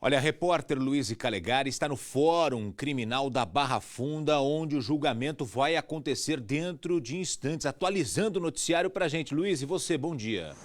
Olha, a repórter Luiz Calegari está no Fórum Criminal da Barra Funda, onde o julgamento vai acontecer dentro de instantes. Atualizando o noticiário para a gente. Luiz, e você, bom dia.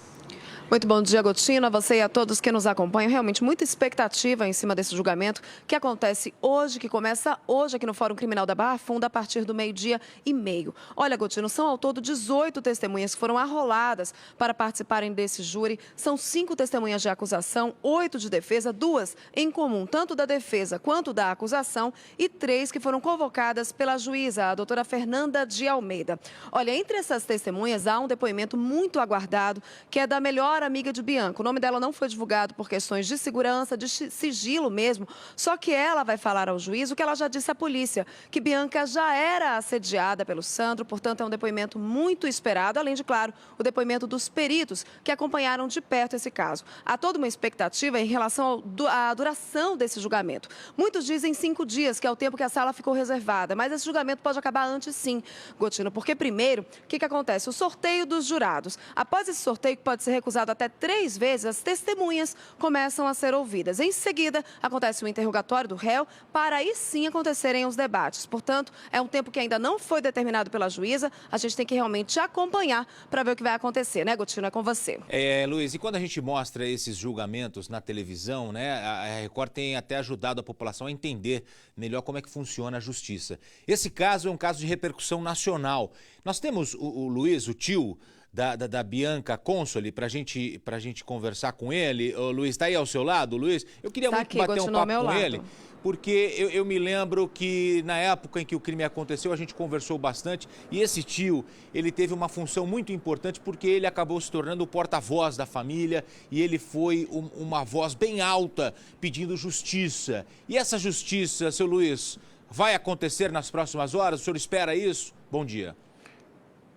Muito bom dia, Gotino, a você e a todos que nos acompanham. Realmente muita expectativa em cima desse julgamento que acontece hoje, que começa hoje aqui no Fórum Criminal da Barra Funda a partir do 12h30. Olha, Gotino, são ao todo 18 testemunhas que foram arroladas para participarem desse júri. São 5 testemunhas de acusação, 8 de defesa, 2 em comum, tanto da defesa quanto da acusação, e 3 que foram convocadas pela juíza, a doutora Fernanda de Almeida. Olha, entre essas testemunhas há um depoimento muito aguardado, que é da melhor amiga de Bianca. O nome dela não foi divulgado por questões de segurança, de sigilo mesmo, só que ela vai falar ao juiz o que ela já disse à polícia, que Bianca já era assediada pelo Sandro, portanto é um depoimento muito esperado, além de, claro, o depoimento dos peritos que acompanharam de perto esse caso. Há toda uma expectativa em relação à duração desse julgamento. Muitos dizem 5 dias, que é o tempo que a sala ficou reservada, mas esse julgamento pode acabar antes sim, Gotino, porque primeiro, o que acontece? O sorteio dos jurados. Após esse sorteio, que pode ser recusado até 3 vezes, as testemunhas começam a ser ouvidas. Em seguida, acontece o interrogatório do réu, para aí sim acontecerem os debates. Portanto, é um tempo que ainda não foi determinado pela juíza. A gente tem que realmente acompanhar para ver o que vai acontecer, né, Gotino? É com você. Luiz, e quando a gente mostra esses julgamentos na televisão, né, a Record tem até ajudado a população a entender melhor como é que funciona a justiça. Esse caso é um caso de repercussão nacional. Nós temos o Luiz, o tio da Bianca Consoli, pra gente conversar com ele. O Luiz, está aí ao seu lado, Luiz? Eu queria Tá muito aqui, bater um continua ao papo meu com lado. ele, porque eu me lembro que na época em que o crime aconteceu, a gente conversou bastante, e esse tio, ele teve uma função muito importante porque ele acabou se tornando o porta-voz da família e ele foi uma voz bem alta pedindo justiça. E essa justiça, seu Luiz, vai acontecer nas próximas horas? O senhor espera isso? Bom dia.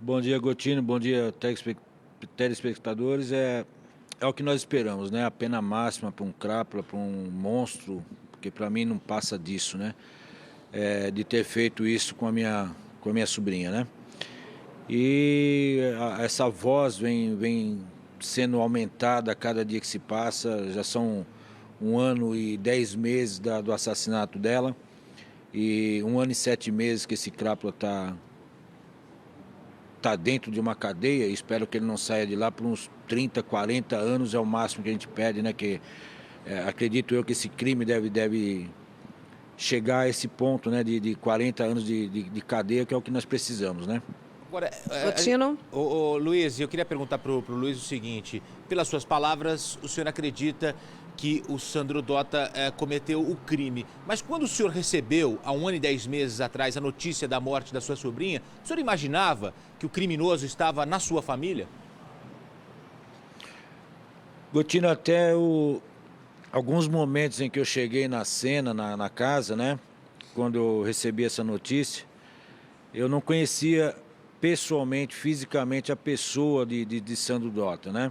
Bom dia, Gotino. Bom dia, telespectadores. É o que nós esperamos, né? A pena máxima para um crápula, para um monstro, porque para mim não passa disso, né? De ter feito isso com a minha sobrinha, né? E essa voz vem sendo aumentada a cada dia que se passa. Já são 1 ano e 10 meses do assassinato dela e 1 ano e 7 meses que esse crápula está dentro de uma cadeia. Espero que ele não saia de lá por uns 30, 40 anos, é o máximo que a gente pede, né? Que acredito eu que esse crime deve chegar a esse ponto, né? De 40 anos de cadeia, que é o que nós precisamos, né? Agora, Gotino? Luiz, eu queria perguntar pro Luiz o seguinte: pelas suas palavras, o senhor acredita que o Sandro Dota cometeu o crime. Mas quando o senhor recebeu, há 1 ano e 10 meses atrás, a notícia da morte da sua sobrinha, o senhor imaginava que o criminoso estava na sua família? Gotino, alguns momentos em que eu cheguei na cena, na casa, né? Quando eu recebi essa notícia, eu não conhecia pessoalmente, fisicamente, a pessoa de Sandro Dota, né?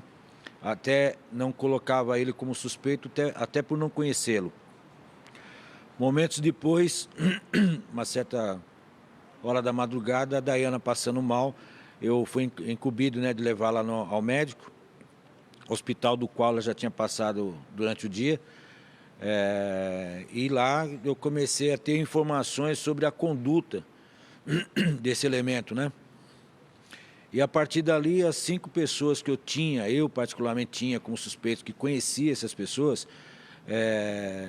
Até não colocava ele como suspeito, até por não conhecê-lo. Momentos depois, uma certa hora da madrugada, a Dayana passando mal, eu fui incumbido, né, de levá-la ao médico, hospital do qual ela já tinha passado durante o dia. E lá eu comecei a ter informações sobre a conduta desse elemento, né? E a partir dali, as 5 pessoas que eu particularmente tinha como suspeito, que conhecia essas pessoas,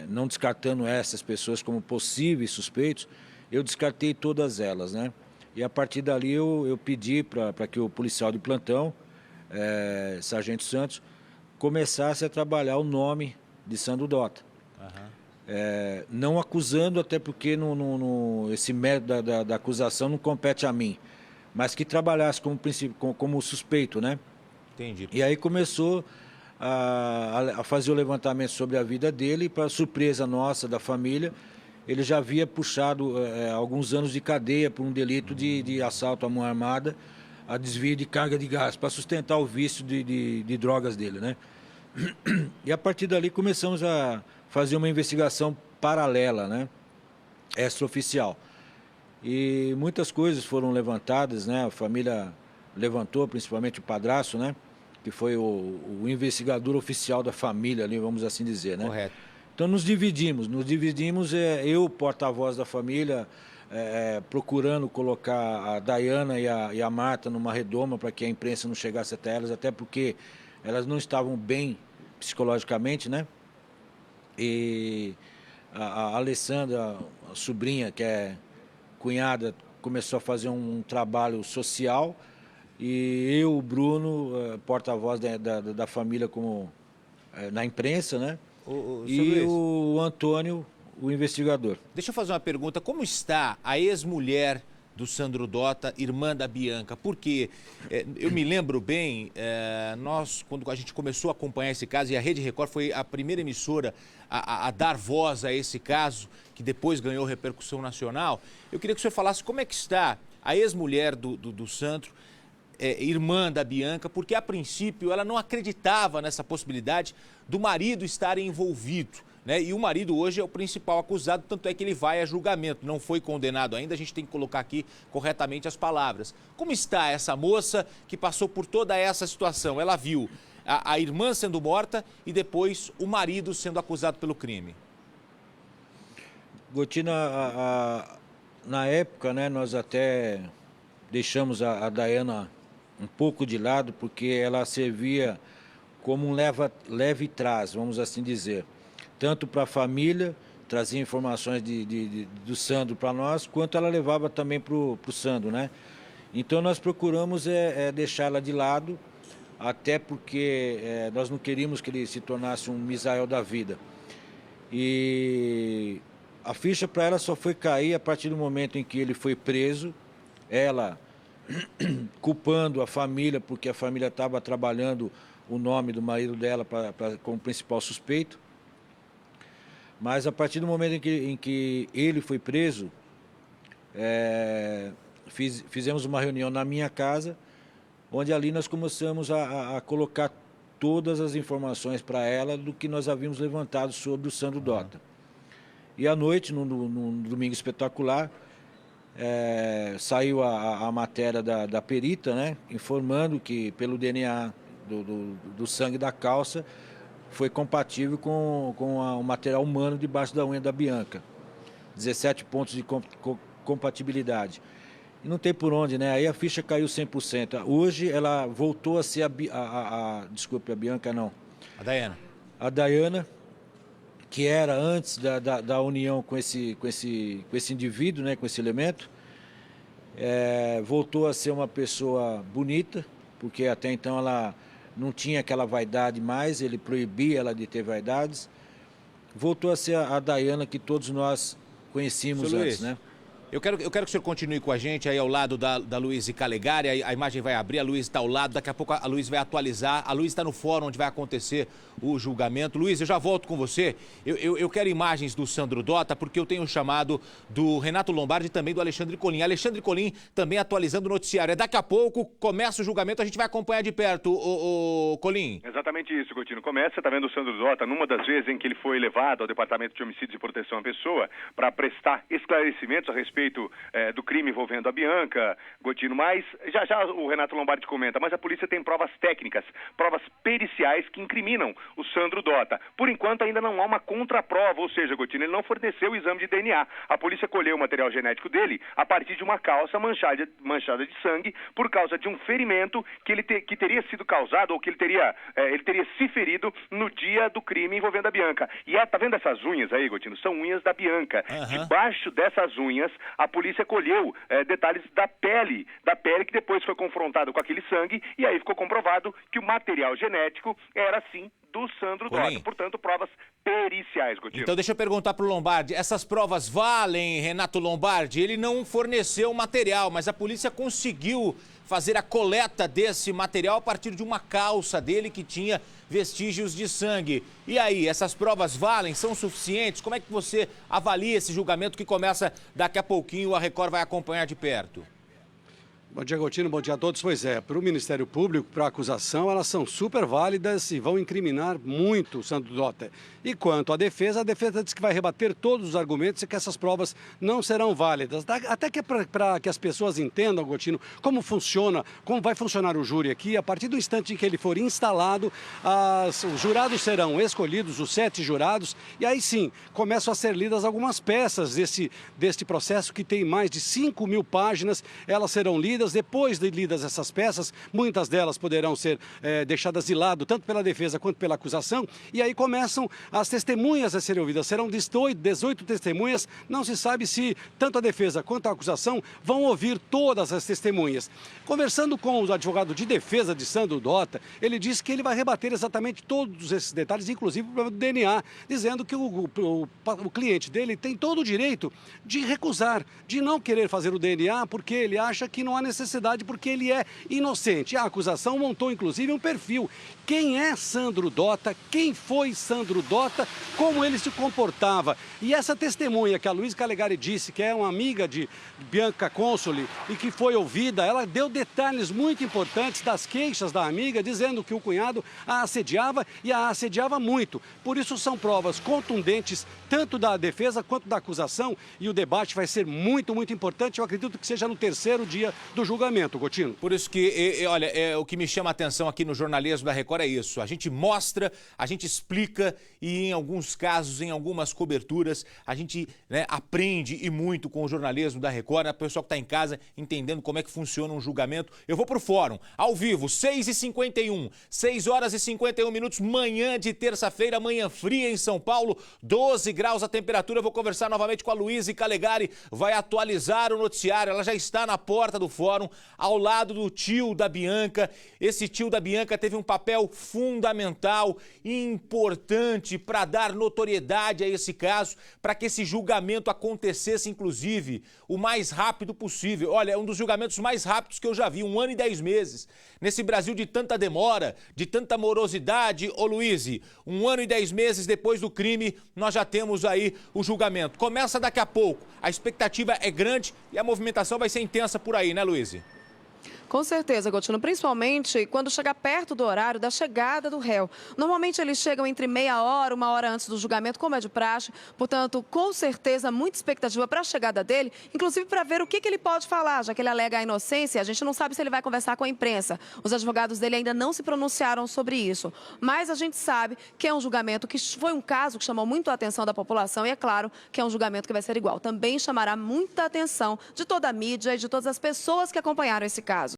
não descartando essas pessoas como possíveis suspeitos, eu descartei todas elas, né? E a partir dali eu pedi para que o policial de plantão, Sargento Santos, começasse a trabalhar o nome de Sandro Dota. Uhum. Não acusando, até porque esse mérito da acusação não compete a mim, mas que trabalhasse como suspeito, né? Entendi. E aí começou a fazer o levantamento sobre a vida dele, e para surpresa nossa, da família, ele já havia puxado alguns anos de cadeia por um delito de assalto à mão armada, a desvio de carga de gás, para sustentar o vício de drogas dele, né? E a partir dali começamos a fazer uma investigação paralela, né? Extraoficial. E muitas coisas foram levantadas, né? A família levantou, principalmente o padrasto, né? Que foi o investigador oficial da família ali, vamos assim dizer, né? Correto. Então nos dividimos, eu, porta-voz da família, procurando colocar a Dayana e a Marta numa redoma para que a imprensa não chegasse até elas, até porque elas não estavam bem psicologicamente, né? E a Alessandra, a sobrinha, que é cunhada, começou a fazer um trabalho social, e eu, o Bruno, porta-voz da família na imprensa, né? E o Antônio, o investigador. Deixa eu fazer uma pergunta. Como está a ex-mulher do Sandro Dota, irmã da Bianca? Porque eu me lembro bem, quando a gente começou a acompanhar esse caso, e a Rede Record foi a primeira emissora a dar voz a esse caso, que depois ganhou repercussão nacional, eu queria que o senhor falasse como é que está a ex-mulher do Sandro, irmã da Bianca, porque a princípio ela não acreditava nessa possibilidade do marido estar envolvido, né? E o marido hoje é o principal acusado, tanto é que ele vai a julgamento, não foi condenado ainda, a gente tem que colocar aqui corretamente as palavras. Como está essa moça que passou por toda essa situação? Ela viu a irmã sendo morta e depois o marido sendo acusado pelo crime. Gotina, na época, né, nós até deixamos a Dayana um pouco de lado, porque ela servia como um leve trás, vamos assim dizer. Tanto para a família, trazia informações do Sandro para nós, quanto ela levava também para o Sandro, né? Então nós procuramos deixá-la de lado, até porque nós não queríamos que ele se tornasse um Misael da vida. E a ficha para ela só foi cair a partir do momento em que ele foi preso, ela culpando a família, porque a família estava trabalhando o nome do marido dela como principal suspeito. Mas a partir do momento em que ele foi preso, fizemos uma reunião na minha casa, onde ali nós começamos a colocar todas as informações para ela do que nós havíamos levantado sobre o Sandro Dota. E à noite, no Domingo Espetacular, saiu a matéria da perita, né, informando que pelo DNA do sangue da calça foi compatível com o material humano debaixo da unha da Bianca. 17 pontos de compatibilidade. E não tem por onde, né? Aí a ficha caiu 100%. Hoje ela voltou a ser desculpe, a Bianca não. A Dayana. A Dayana, que era antes da união com esse indivíduo, né, com esse elemento, voltou a ser uma pessoa bonita, porque até então ela não tinha aquela vaidade mais, ele proibia ela de ter vaidades. Voltou a ser a Dayana que todos nós conhecíamos antes, né? Eu quero que o senhor continue com a gente aí ao lado da Luiz Calegari, a imagem vai abrir, a Luiz está ao lado, daqui a pouco a Luiz vai atualizar, a Luiz está no fórum onde vai acontecer o julgamento. Luiz, eu já volto com você, eu quero imagens do Sandro Dota, porque eu tenho chamado do Renato Lombardi e também do Alexandre Colim. Alexandre Colim também atualizando o noticiário. Daqui a pouco começa o julgamento, a gente vai acompanhar de perto, o Colim. Exatamente isso, Coutinho. Começa, tá vendo o Sandro Dota, numa das vezes em que ele foi levado ao Departamento de Homicídios e Proteção à Pessoa para prestar esclarecimentos a respeito do crime envolvendo a Bianca, Gotino, mas já o Renato Lombardi comenta, mas a polícia tem provas técnicas, provas periciais que incriminam o Sandro Dota. Por enquanto ainda não há uma contraprova, ou seja, Gotino, ele não forneceu o exame de DNA. A polícia colheu o material genético dele a partir de uma calça manchada de sangue por causa de um ferimento que teria sido causado, ou que ele teria se ferido no dia do crime envolvendo a Bianca. E tá vendo essas unhas aí, Gotino? São unhas da Bianca. Debaixo dessas unhas, a polícia colheu detalhes da pele que depois foi confrontada com aquele sangue, e aí ficou comprovado que o material genético era, sim, do Sandro Dota. Portanto, provas periciais, Gotino. Então deixa eu perguntar para o Lombardi, essas provas valem, Renato Lombardi? Ele não forneceu o material, mas a polícia conseguiu fazer a coleta desse material a partir de uma calça dele que tinha vestígios de sangue. E aí, essas provas valem? São suficientes? Como é que você avalia esse julgamento que começa daqui a pouquinho, a Record vai acompanhar de perto? Bom dia, Gotino. Bom dia a todos. Pois é, para o Ministério Público, para a acusação, elas são super válidas e vão incriminar muito o Sandro Dota. E quanto à defesa, a defesa diz que vai rebater todos os argumentos e que essas provas não serão válidas. Até que para que as pessoas entendam, Gotino, como funciona, como vai funcionar o júri aqui, a partir do instante em que ele for instalado, os jurados serão escolhidos, os 7 jurados, e aí sim, começam a ser lidas algumas peças deste processo que tem mais de 5.000 páginas. Elas serão lidas. Depois de lidas essas peças, muitas delas poderão ser deixadas de lado, tanto pela defesa quanto pela acusação, e aí começam as testemunhas a serem ouvidas. Serão 18 testemunhas, não se sabe se tanto a defesa quanto a acusação vão ouvir todas as testemunhas. Conversando com o advogado de defesa de Sandro Dota, ele disse que ele vai rebater exatamente todos esses detalhes, inclusive o problema do DNA, dizendo que o cliente dele tem todo o direito de recusar, de não querer fazer o DNA, porque ele acha que não há necessidade, porque ele é inocente. A acusação montou, inclusive, um perfil. Quem é Sandro Dota? Quem foi Sandro Dota? Como ele se comportava? E essa testemunha que a Luísa Calegari disse, que é uma amiga de Bianca Consoli e que foi ouvida, ela deu detalhes muito importantes das queixas da amiga, dizendo que o cunhado a assediava e a assediava muito. Por isso são provas contundentes, tanto da defesa quanto da acusação, e o debate vai ser muito, muito importante. Eu acredito que seja no 3º dia do julgamento, Gotino. Por isso que, olha, o que me chama a atenção aqui no jornalismo da Record é isso. A gente mostra, a gente explica e em alguns casos, em algumas coberturas, a gente aprende e muito com o jornalismo da Record, a pessoa que está em casa entendendo como é que funciona um julgamento. Eu vou para o fórum, ao vivo, 6h51, 6h51, manhã de terça-feira, manhã fria em São Paulo, 12 graus a temperatura. Eu vou conversar novamente com a Luísa Calegari, vai atualizar o noticiário, ela já está na porta do fórum, ao lado do tio da Bianca. Esse tio da Bianca teve um papel fundamental e importante para dar notoriedade a esse caso, para que esse julgamento acontecesse, inclusive, o mais rápido possível. Olha, é um dos julgamentos mais rápidos que eu já vi, 1 ano e 10 meses. Nesse Brasil de tanta demora, de tanta morosidade, ô Luiz, 1 ano e 10 meses depois do crime, nós já temos aí o julgamento. Começa daqui a pouco, a expectativa é grande e a movimentação vai ser intensa por aí, né, Luiz? Com certeza, Gotino, principalmente quando chega perto do horário da chegada do réu. Normalmente eles chegam entre meia hora, 1 hora antes do julgamento, como é de praxe. Portanto, com certeza, muita expectativa para a chegada dele, inclusive para ver o que ele pode falar, já que ele alega a inocência. A gente não sabe se ele vai conversar com a imprensa. Os advogados dele ainda não se pronunciaram sobre isso. Mas a gente sabe que é um julgamento que foi um caso que chamou muito a atenção da população e é claro que é um julgamento que vai ser igual. Também chamará muita atenção de toda a mídia e de todas as pessoas que acompanharam esse caso.